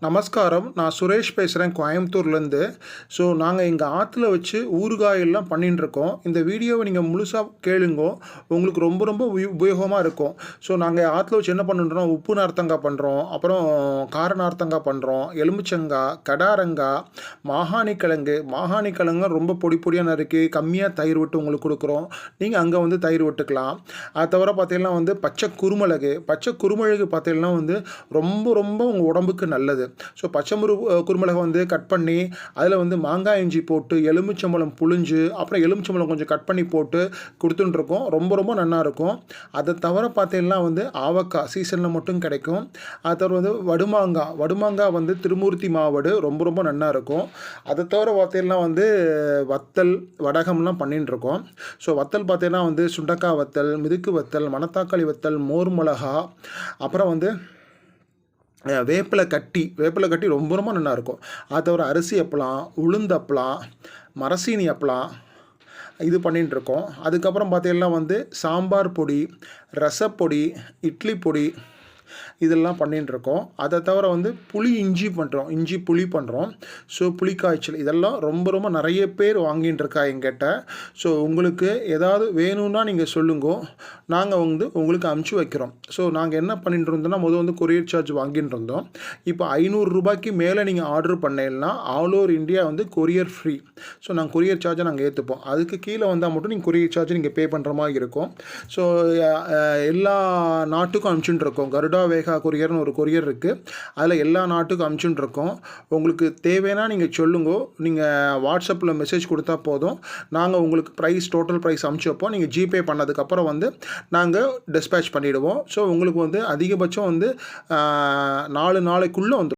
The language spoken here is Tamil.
நமஸ்காரம். நான் சுரேஷ் பேசுகிறேன் கோயம்புத்தூர்லேருந்து. ஸோ நாங்கள் எங்கள் ஆற்றுல வச்சு ஊறுகாயெல்லாம் பண்ணிட்டுருக்கோம். இந்த வீடியோவை நீங்கள் முழுசாக கேளுங்கோ. உங்களுக்கு ரொம்ப ரொம்ப உபயோகமாக இருக்கும். ஸோ நாங்கள் ஆற்றுல வச்சு என்ன பண்ணுறோம், உப்பு நார்த்தங்காய் பண்ணுறோம், அப்புறம் கார நார்த்தங்காய் பண்ணுறோம், எலுமிச்சங்காய், கடாரங்காய், மாகாணி கிழங்கு ரொம்ப பொடி பொடியாக நறுக்கி கம்மியாக தயிர் விட்டு உங்களுக்கு கொடுக்குறோம். நீங்கள் அங்கே வந்து தயிர் விட்டுக்கலாம். அது தவிர பார்த்தீங்கன்னா வந்து பச்சை குருமிளகு பார்த்தீங்கன்னா வந்து ரொம்ப ரொம்ப உங்கள் உடம்புக்கு நல்லது. ஸோ பச்சை குருமிளகை வந்து கட் பண்ணி அதில் வந்து மாங்காய் இஞ்சி போட்டு எலுமிச்சம்பழம் புழிஞ்சு அப்புறம் எலுமிச்சம்பழம் கொஞ்சம் கட் பண்ணி போட்டு கொடுத்துட்டுருக்கோம். ரொம்ப ரொம்ப நல்லா இருக்கும். அதை தவிர பார்த்தீங்கன்னா வந்து ஆவக்காய் சீசனில் மட்டும் கிடைக்கும். அதை தவிர வந்து வடுமாங்காய் வந்து திருமூர்த்தி மாவடு ரொம்ப ரொம்ப நல்லா இருக்கும். அதை தவிர பார்த்தீங்கன்னா வந்து வத்தல் வடகம்லாம் பண்ணிட்டு இருக்கோம். ஸோ வத்தல் பார்த்தீங்கன்னா வந்து சுண்டக்காய் வத்தல், மிதுக்கு வத்தல், மணத்தாக்காளி வத்தல், மோர் மிளகா, அப்புறம் வந்து வேப்பிலை கட்டி ரொம்ப ரொம்ப நல்லாயிருக்கும். அது தவிர அரிசி அப்பளம், உளுந்து அப்பளம், மரசீனி அப்பளம் இது பண்ணிகிட்டுருக்கோம். அதுக்கப்புறம் பார்த்தீங்கன்னா வந்து சாம்பார் பொடி, ரசப்பொடி, இட்லி பொடி இதெல்லாம் பண்ணிட்டுருக்கோம். அதை தவிர வந்து இஞ்சி புளி பண்ணுறோம். ஸோ புளிக்காய்ச்சல் இதெல்லாம் ரொம்ப ரொம்ப நிறைய பேர் வாங்கிட்டு இருக்கா எங்கிட்ட. ஸோ உங்களுக்கு ஏதாவது வேணும்னா நீங்கள் சொல்லுங்க, நாங்கள் வந்து உங்களுக்கு அமுச்சு வைக்கிறோம். ஸோ நாங்கள் என்ன பண்ணிட்டு இருந்தோம்னா வந்து கொரியர் சார்ஜ் வாங்கிட்டு இருந்தோம். இப்போ 500 ரூபாய்க்கு மேலே நீங்கள் ஆர்டர் பண்ணீங்கன்னா ஆல் ஓவர் இந்தியா வந்து கொரியர் ஃப்ரீ. ஸோ நாங்கள் கொரியர் சார்ஜை நாங்கள் ஏற்றுப்போம். அதுக்கு கீழே வந்தால் மட்டும் நீங்கள் கொரியர் சார்ஜ் நீங்கள் பே பண்ணுற மாதிரி இருக்கும். ஸோ எல்லா நாட்டுக்கும் அனுப்பிச்சுட்டு இருக்கோம். கருடா வேகா கொரியர்னு ஒரு கொரியர் இருக்குது. அதில் எல்லா நாட்டுக்கும் அனுப்பிச்சுட்டு இருக்கோம். உங்களுக்கு தேவைன்னா நீங்கள் சொல்லுங்க. நீங்கள் வாட்ஸ்அப்பில் மெசேஜ் கொடுத்தா போதும். நாங்கள் உங்களுக்கு டோட்டல் ப்ரைஸ் அனுப்பிச்சு வைப்போம். நீங்கள் ஜிபே பண்ணதுக்கப்புறம் வந்து நாங்கள் டிஸ்பேச் பண்ணிவிடுவோம். ஸோ உங்களுக்கு வந்து அதிகபட்சம் வந்து 4 நாளைக்குள்ளே வந்துடும்.